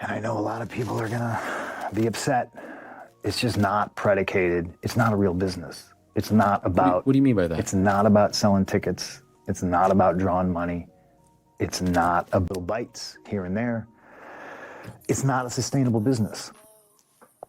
And I know a lot of people are gonna be upset. It's just not predicated. It's not a real business. It's not about. What do you mean by that? It's not about selling tickets. It's not about drawing money. It's not about bites here and there. It's not a sustainable business.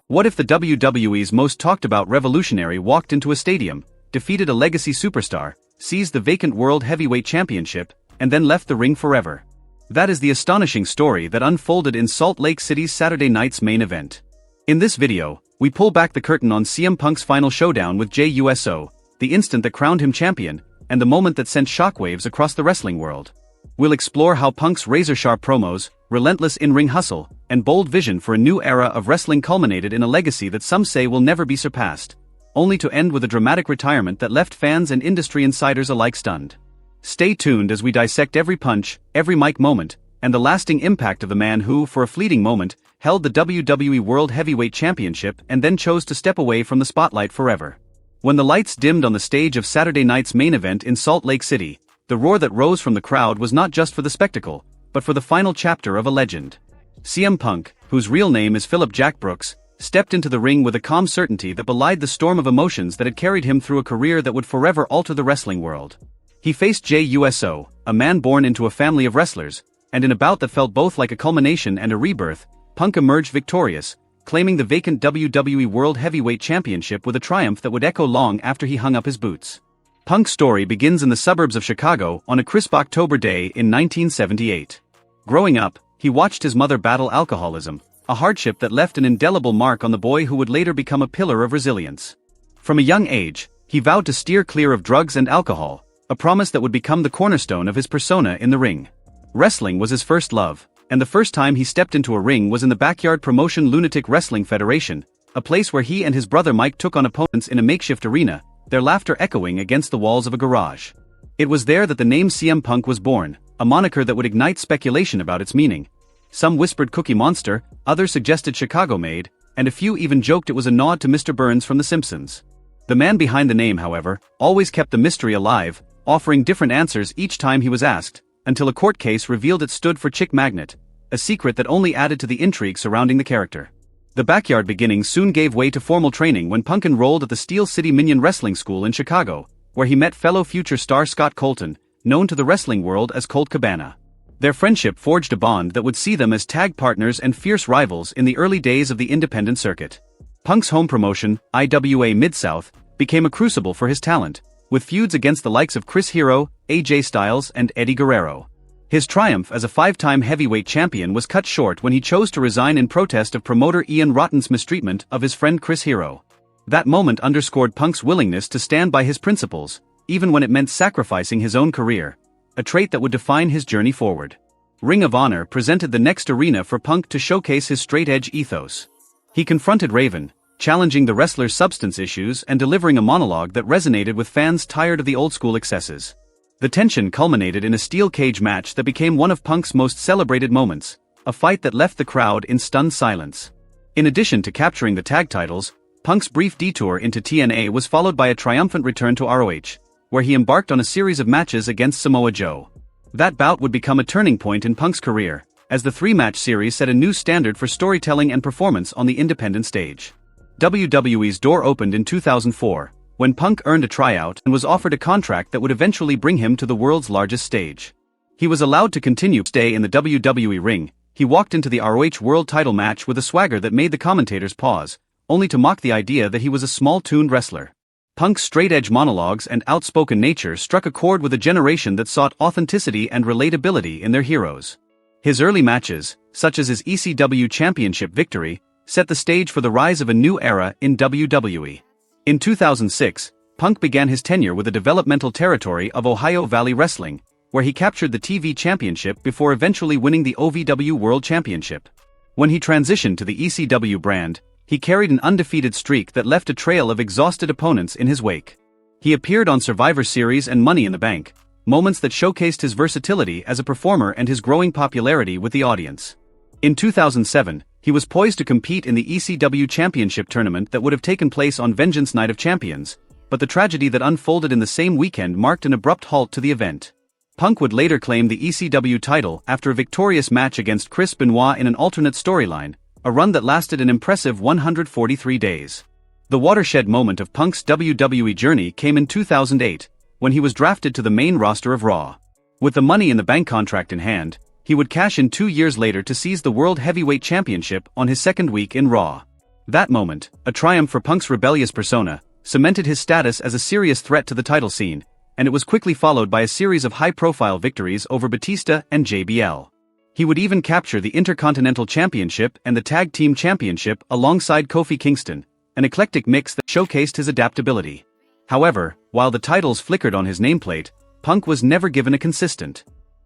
What if the WWE's most talked about revolutionary walked into a stadium, defeated a legacy superstar, seized the vacant World Heavyweight Championship, and then left the ring forever? That is the astonishing story that unfolded in Salt Lake City's Saturday night's main event. In this video, we pull back the curtain on CM Punk's final showdown with Jey Uso, the instant that crowned him champion, and the moment that sent shockwaves across the wrestling world. We'll explore how Punk's razor-sharp promos, relentless in-ring hustle, and bold vision for a new era of wrestling culminated in a legacy that some say will never be surpassed, only to end with a dramatic retirement that left fans and industry insiders alike stunned. Stay tuned as we dissect every punch, every mic moment, and the lasting impact of the man who, for a fleeting moment, held the WWE World Heavyweight Championship and then chose to step away from the spotlight forever. When the lights dimmed on the stage of Saturday night's main event in Salt Lake City, the roar that rose from the crowd was not just for the spectacle, but for the final chapter of a legend. CM Punk, whose real name is Philip Jack Brooks, stepped into the ring with a calm certainty that belied the storm of emotions that had carried him through a career that would forever alter the wrestling world. He faced Jey Uso, a man born into a family of wrestlers, and in a bout that felt both like a culmination and a rebirth, Punk emerged victorious, claiming the vacant WWE World Heavyweight Championship with a triumph that would echo long after he hung up his boots. Punk's story begins in the suburbs of Chicago on a crisp October day in 1978. Growing up, he watched his mother battle alcoholism, a hardship that left an indelible mark on the boy who would later become a pillar of resilience. From a young age, he vowed to steer clear of drugs and alcohol, a promise that would become the cornerstone of his persona in the ring. Wrestling was his first love, and the first time he stepped into a ring was in the backyard promotion Lunatic Wrestling Federation, a place where he and his brother Mike took on opponents in a makeshift arena, their laughter echoing against the walls of a garage. It was there that the name CM Punk was born, a moniker that would ignite speculation about its meaning. Some whispered Cookie Monster, others suggested Chicago-made, and a few even joked it was a nod to Mr. Burns from The Simpsons. The man behind the name, however, always kept the mystery alive, offering different answers each time he was asked, until a court case revealed it stood for Chick Magnet, a secret that only added to the intrigue surrounding the character. The backyard beginnings soon gave way to formal training when Punk enrolled at the Steel City Minion Wrestling School in Chicago, where he met fellow future star Scott Colton, known to the wrestling world as Colt Cabana. Their friendship forged a bond that would see them as tag partners and fierce rivals in the early days of the independent circuit. Punk's home promotion, IWA Mid-South, became a crucible for his talent, with feuds against the likes of Chris Hero, AJ Styles, and Eddie Guerrero. His triumph as a five-time heavyweight champion was cut short when he chose to resign in protest of promoter Ian Rotten's mistreatment of his friend Chris Hero. That moment underscored Punk's willingness to stand by his principles, even when it meant sacrificing his own career, a trait that would define his journey forward. Ring of Honor presented the next arena for Punk to showcase his straight-edge ethos. He confronted Raven, challenging the wrestler's substance issues and delivering a monologue that resonated with fans tired of the old-school excesses. The tension culminated in a steel cage match that became one of Punk's most celebrated moments, a fight that left the crowd in stunned silence. In addition to capturing the tag titles, Punk's brief detour into TNA was followed by a triumphant return to ROH, where he embarked on a series of matches against Samoa Joe. That bout would become a turning point in Punk's career, as the three-match series set a new standard for storytelling and performance on the independent stage. WWE's door opened in 2004, when Punk earned a tryout and was offered a contract that would eventually bring him to the world's largest stage. He was allowed to continue to stay in the WWE ring. He walked into the ROH World title match with a swagger that made the commentators pause, only to mock the idea that he was a small-tuned wrestler. Punk's straight-edge monologues and outspoken nature struck a chord with a generation that sought authenticity and relatability in their heroes. His early matches, such as his ECW championship victory, set the stage for the rise of a new era in WWE. In 2006, Punk began his tenure with the developmental territory of Ohio Valley Wrestling, where he captured the TV championship before eventually winning the OVW World Championship. When he transitioned to the ECW brand, he carried an undefeated streak that left a trail of exhausted opponents in his wake. He appeared on Survivor Series and Money in the Bank, moments that showcased his versatility as a performer and his growing popularity with the audience. In 2007, he was poised to compete in the ECW Championship tournament that would have taken place on Vengeance Night of Champions, but the tragedy that unfolded in the same weekend marked an abrupt halt to the event. Punk would later claim the ECW title after a victorious match against Chris Benoit in an alternate storyline, a run that lasted an impressive 143 days. The watershed moment of Punk's WWE journey came in 2008, when he was drafted to the main roster of Raw. With the Money in the Bank contract in hand, he would cash in 2 years later to seize the World Heavyweight Championship on his second week in Raw. That moment, a triumph for Punk's rebellious persona, cemented his status as a serious threat to the title scene, and it was quickly followed by a series of high-profile victories over Batista and JBL. He would even capture the Intercontinental Championship and the Tag Team Championship alongside Kofi Kingston, an eclectic mix that showcased his adaptability. However, while the titles flickered on his nameplate, Punk was never given a consistent,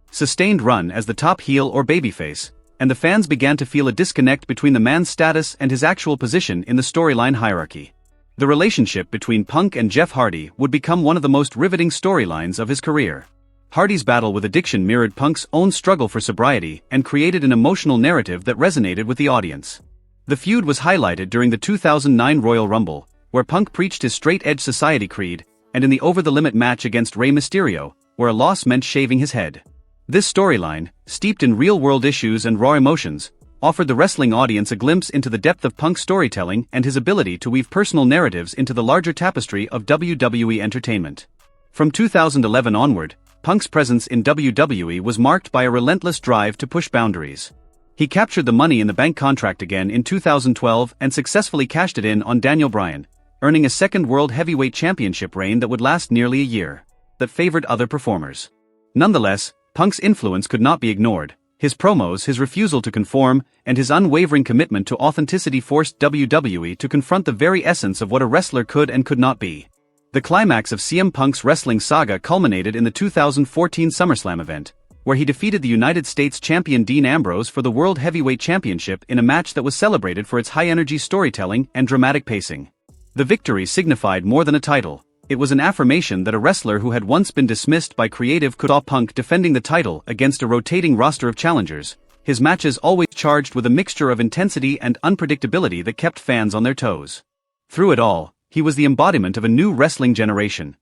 sustained run as the top heel or babyface, and the fans began to feel a disconnect between the man's status and his actual position in the storyline hierarchy. The relationship between Punk and Jeff Hardy would become one of the most riveting storylines of his career. Hardy's battle with addiction mirrored Punk's own struggle for sobriety and created an emotional narrative that resonated with the audience. The feud was highlighted during the 2009 Royal Rumble, where Punk preached his straight-edge society creed, and in the over-the-limit match against Rey Mysterio, where a loss meant shaving his head. This storyline, steeped in real-world issues and raw emotions, offered the wrestling audience a glimpse into the depth of Punk's storytelling and his ability to weave personal narratives into the larger tapestry of WWE entertainment. From 2011 onward, Punk's presence in WWE was marked by a relentless drive to push boundaries. He captured the Money in the Bank contract again in 2012 and successfully cashed it in on Daniel Bryan, earning a second World Heavyweight Championship reign that would last nearly a year, that favored other performers. Nonetheless, Punk's influence could not be ignored. His promos, his refusal to conform, and his unwavering commitment to authenticity forced WWE to confront the very essence of what a wrestler could and could not be. The climax of CM Punk's wrestling saga culminated in the 2014 SummerSlam event, where he defeated the United States champion Dean Ambrose for the World Heavyweight Championship in a match that was celebrated for its high-energy storytelling and dramatic pacing. The victory signified more than a title. It was an affirmation that a wrestler who had once been dismissed by creative could. Saw Punk defending the title against a rotating roster of challengers, his matches always charged with a mixture of intensity and unpredictability that kept fans on their toes. Through it all, he was the embodiment of a new wrestling generation,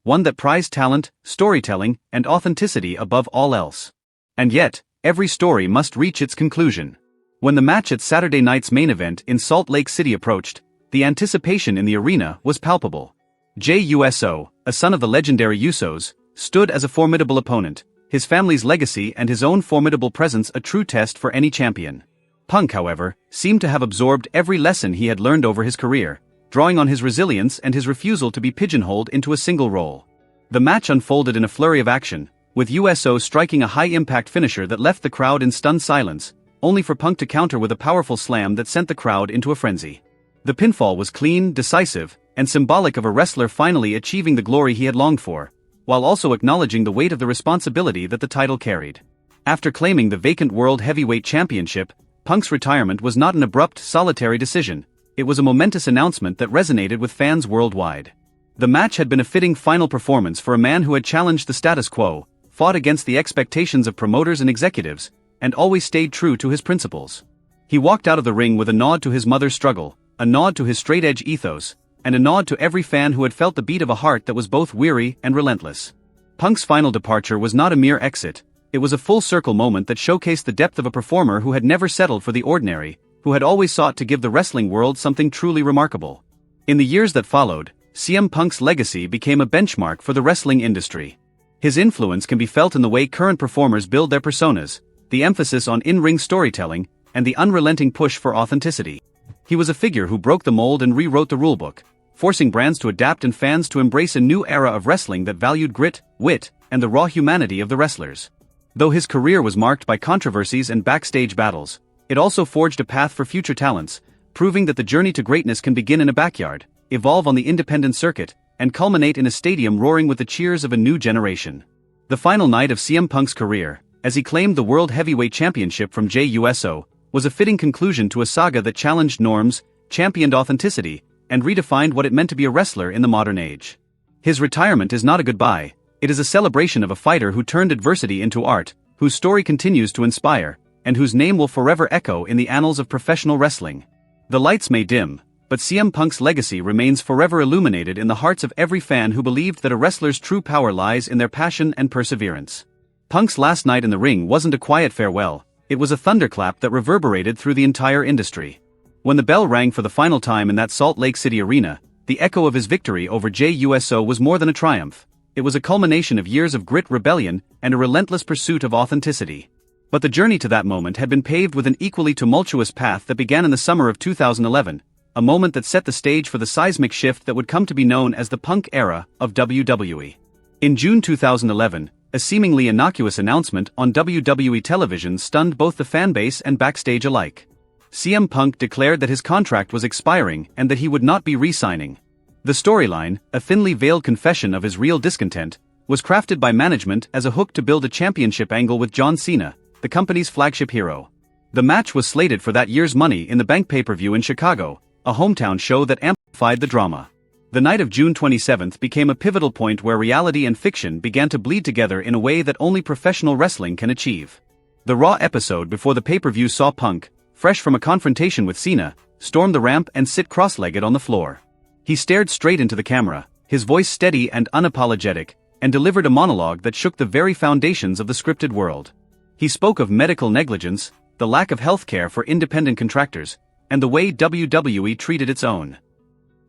one that prized talent, storytelling, and authenticity above all else. And yet, every story must reach its conclusion. When the match at Saturday night's main event in Salt Lake City approached, the anticipation in the arena was palpable. Jey Uso, a son of the legendary Usos, stood as a formidable opponent, his family's legacy and his own formidable presence a true test for any champion. Punk, however, seemed to have absorbed every lesson he had learned over his career, drawing on his resilience and his refusal to be pigeonholed into a single role. The match unfolded in a flurry of action, with Uso striking a high-impact finisher that left the crowd in stunned silence, only for Punk to counter with a powerful slam that sent the crowd into a frenzy. The pinfall was clean, decisive, and symbolic of a wrestler finally achieving the glory he had longed for, while also acknowledging the weight of the responsibility that the title carried. After claiming the vacant World Heavyweight Championship, Punk's retirement was not an abrupt, solitary decision. It was a momentous announcement that resonated with fans worldwide. The match had been a fitting final performance for a man who had challenged the status quo, fought against the expectations of promoters and executives, and always stayed true to his principles. He walked out of the ring with a nod to his mother's struggle, a nod to his straight-edge ethos, and a nod to every fan who had felt the beat of a heart that was both weary and relentless. Punk's final departure was not a mere exit, it was a full-circle moment that showcased the depth of a performer who had never settled for the ordinary, who had always sought to give the wrestling world something truly remarkable. In the years that followed, CM Punk's legacy became a benchmark for the wrestling industry. His influence can be felt in the way current performers build their personas, the emphasis on in-ring storytelling, and the unrelenting push for authenticity. He was a figure who broke the mold and rewrote the rulebook, forcing brands to adapt and fans to embrace a new era of wrestling that valued grit, wit, and the raw humanity of the wrestlers. Though his career was marked by controversies and backstage battles, it also forged a path for future talents, proving that the journey to greatness can begin in a backyard, evolve on the independent circuit, and culminate in a stadium roaring with the cheers of a new generation. The final night of CM Punk's career, as he claimed the World Heavyweight Championship from Jey Uso, was a fitting conclusion to a saga that challenged norms, championed authenticity, and redefined what it meant to be a wrestler in the modern age. His retirement is not a goodbye, it is a celebration of a fighter who turned adversity into art, whose story continues to inspire, and whose name will forever echo in the annals of professional wrestling. The lights may dim, but CM Punk's legacy remains forever illuminated in the hearts of every fan who believed that a wrestler's true power lies in their passion and perseverance. Punk's last night in the ring wasn't a quiet farewell, it was a thunderclap that reverberated through the entire industry. When the bell rang for the final time in that Salt Lake City arena, the echo of his victory over Jey Uso was more than a triumph. It was a culmination of years of grit, rebellion, and a relentless pursuit of authenticity. But the journey to that moment had been paved with an equally tumultuous path that began in the summer of 2011, a moment that set the stage for the seismic shift that would come to be known as the Punk era of WWE. In June 2011, a seemingly innocuous announcement on WWE television stunned both the fanbase and backstage alike. CM Punk declared that his contract was expiring and that he would not be re-signing. The storyline, a thinly veiled confession of his real discontent, was crafted by management as a hook to build a championship angle with John Cena, the company's flagship hero. The match was slated for that year's Money in the Bank pay-per-view in Chicago, a hometown show that amplified the drama. The night of June 27 became a pivotal point where reality and fiction began to bleed together in a way that only professional wrestling can achieve. The Raw episode before the pay-per-view saw Punk, fresh from a confrontation with Cena, storm the ramp and sit cross-legged on the floor. He stared straight into the camera, his voice steady and unapologetic, and delivered a monologue that shook the very foundations of the scripted world. He spoke of medical negligence, the lack of health care for independent contractors, and the way WWE treated its own.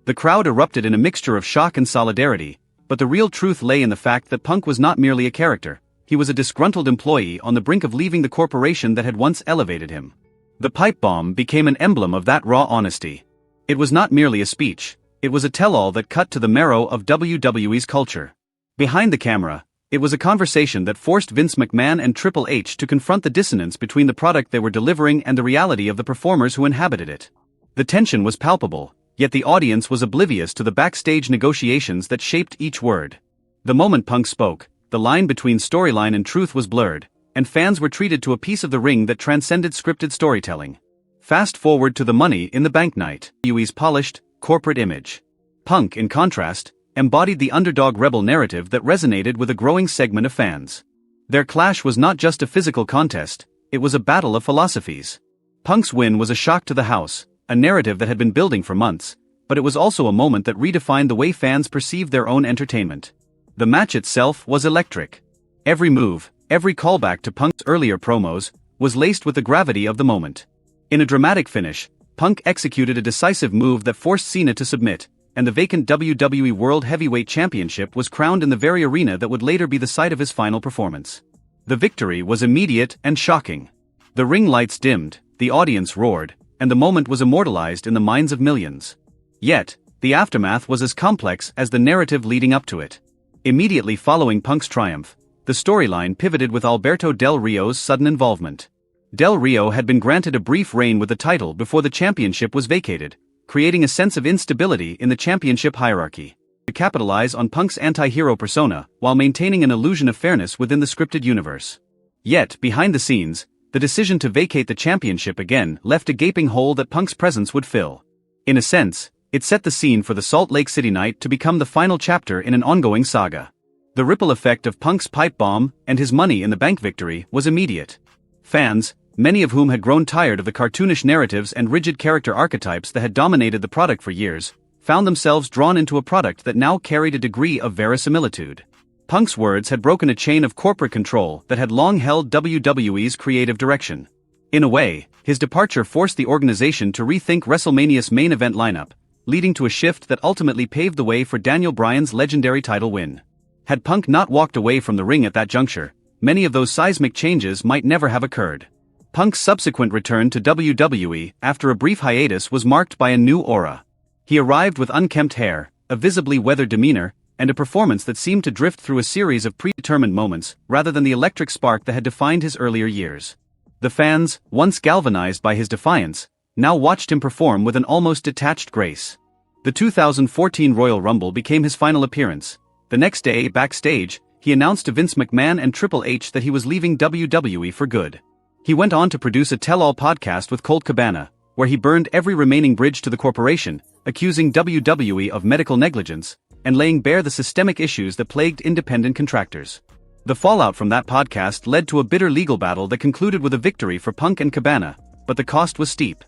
The crowd erupted in a mixture of shock and solidarity, but the real truth lay in the fact that Punk was not merely a character, he was a disgruntled employee on the brink of leaving the corporation that had once elevated him. The pipe bomb became an emblem of that raw honesty. It was not merely a speech, it was a tell-all that cut to the marrow of WWE's culture. Behind the camera, it was a conversation that forced Vince McMahon and Triple H to confront the dissonance between the product they were delivering and the reality of the performers who inhabited it. The tension was palpable, yet the audience was oblivious to the backstage negotiations that shaped each word. The moment Punk spoke, the line between storyline and truth was blurred, and fans were treated to a piece of the ring that transcended scripted storytelling. Fast forward to the Money in the Bank night. WWE's polished, corporate image. Punk, in contrast, embodied the underdog rebel narrative that resonated with a growing segment of fans. Their clash was not just a physical contest, it was a battle of philosophies. Punk's win was a shock to the house, a narrative that had been building for months, but it was also a moment that redefined the way fans perceived their own entertainment. The match itself was electric. Every move, every callback to Punk's earlier promos, was laced with the gravity of the moment. In a dramatic finish, Punk executed a decisive move that forced Cena to submit, and the vacant WWE World Heavyweight Championship was crowned in the very arena that would later be the site of his final performance. The victory was immediate and shocking. The ring lights dimmed, the audience roared, and the moment was immortalized in the minds of millions. Yet, the aftermath was as complex as the narrative leading up to it. Immediately following Punk's triumph, the storyline pivoted with Alberto Del Rio's sudden involvement. Del Rio had been granted a brief reign with the title before the championship was vacated, creating a sense of instability in the championship hierarchy. To capitalize on Punk's anti-hero persona while maintaining an illusion of fairness within the scripted universe. Yet, behind the scenes, the decision to vacate the championship again left a gaping hole that Punk's presence would fill. In a sense, it set the scene for the Salt Lake City night to become the final chapter in an ongoing saga. The ripple effect of Punk's pipe bomb and his Money in the Bank victory was immediate. Fans, many of whom had grown tired of the cartoonish narratives and rigid character archetypes that had dominated the product for years, found themselves drawn into a product that now carried a degree of verisimilitude. Punk's words had broken a chain of corporate control that had long held WWE's creative direction. In a way, his departure forced the organization to rethink WrestleMania's main event lineup, leading to a shift that ultimately paved the way for Daniel Bryan's legendary title win. Had Punk not walked away from the ring at that juncture, many of those seismic changes might never have occurred. Punk's subsequent return to WWE after a brief hiatus was marked by a new aura. He arrived with unkempt hair, a visibly weathered demeanor, and a performance that seemed to drift through a series of predetermined moments rather than the electric spark that had defined his earlier years. The fans, once galvanized by his defiance, now watched him perform with an almost detached grace. The 2014 Royal Rumble became his final appearance. The next day, backstage, he announced to Vince McMahon and Triple H that he was leaving WWE for good. He went on to produce a tell-all podcast with Colt Cabana, where he burned every remaining bridge to the corporation, accusing WWE of medical negligence, and laying bare the systemic issues that plagued independent contractors. The fallout from that podcast led to a bitter legal battle that concluded with a victory for Punk and Cabana, but the cost was steep.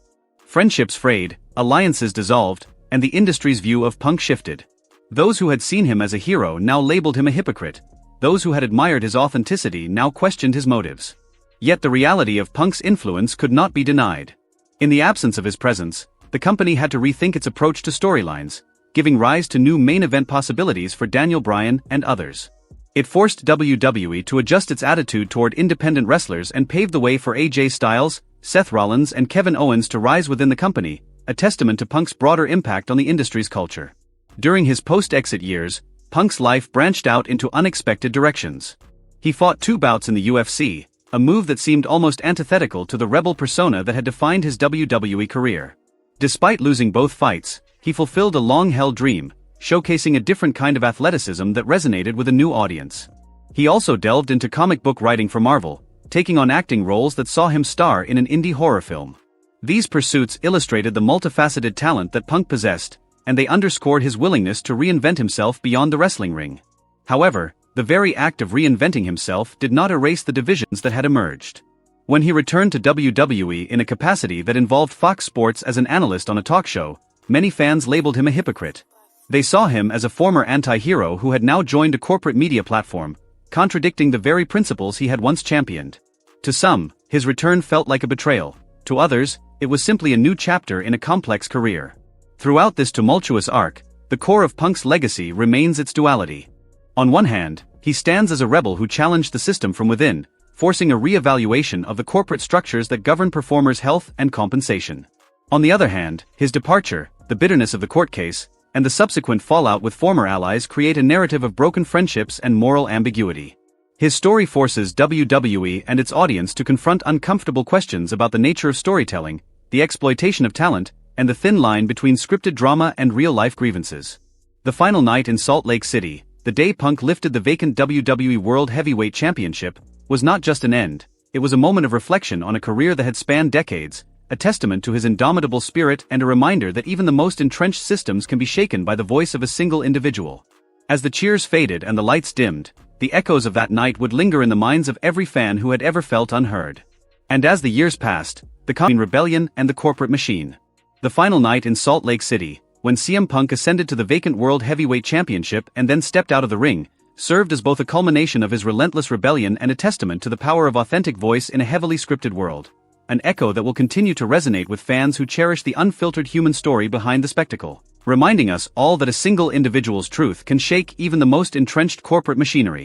Friendships frayed, alliances dissolved, and the industry's view of Punk shifted. Those who had seen him as a hero now labeled him a hypocrite, those who had admired his authenticity now questioned his motives. Yet the reality of Punk's influence could not be denied. In the absence of his presence, the company had to rethink its approach to storylines, giving rise to new main event possibilities for Daniel Bryan and others. It forced WWE to adjust its attitude toward independent wrestlers and paved the way for AJ Styles, Seth Rollins and Kevin Owens to rise within the company, a testament to Punk's broader impact on the industry's culture. During his post-exit years, Punk's life branched out into unexpected directions. He fought 2 bouts in the UFC, a move that seemed almost antithetical to the rebel persona that had defined his WWE career. Despite losing both fights, he fulfilled a long-held dream, showcasing a different kind of athleticism that resonated with a new audience. He also delved into comic book writing for Marvel, taking on acting roles that saw him star in an indie horror film. These pursuits illustrated the multifaceted talent that Punk possessed, and they underscored his willingness to reinvent himself beyond the wrestling ring. However, the very act of reinventing himself did not erase the divisions that had emerged. When he returned to WWE in a capacity that involved Fox Sports as an analyst on a talk show, many fans labeled him a hypocrite. They saw him as a former anti-hero who had now joined a corporate media platform, contradicting the very principles he had once championed. To some, his return felt like a betrayal. To others, it was simply a new chapter in a complex career. Throughout this tumultuous arc, the core of Punk's legacy remains its duality. On one hand, he stands as a rebel who challenged the system from within, forcing a re-evaluation of the corporate structures that govern performers' health and compensation. On the other hand, his departure, the bitterness of the court case, and the subsequent fallout with former allies create a narrative of broken friendships and moral ambiguity. His story forces WWE and its audience to confront uncomfortable questions about the nature of storytelling, the exploitation of talent, and the thin line between scripted drama and real-life grievances. The final night in Salt Lake City, the day Punk lifted the vacant WWE World Heavyweight Championship, was not just an end, it was a moment of reflection on a career that had spanned decades, a testament to his indomitable spirit and a reminder that even the most entrenched systems can be shaken by the voice of a single individual. As the cheers faded and the lights dimmed, the echoes of that night would linger in the minds of every fan who had ever felt unheard. And as the years passed, the conflict between rebellion and the corporate machine. The final night in Salt Lake City, when CM Punk ascended to the vacant World Heavyweight Championship and then stepped out of the ring, served as both a culmination of his relentless rebellion and a testament to the power of authentic voice in a heavily scripted world. An echo that will continue to resonate with fans who cherish the unfiltered human story behind the spectacle, reminding us all that a single individual's truth can shake even the most entrenched corporate machinery.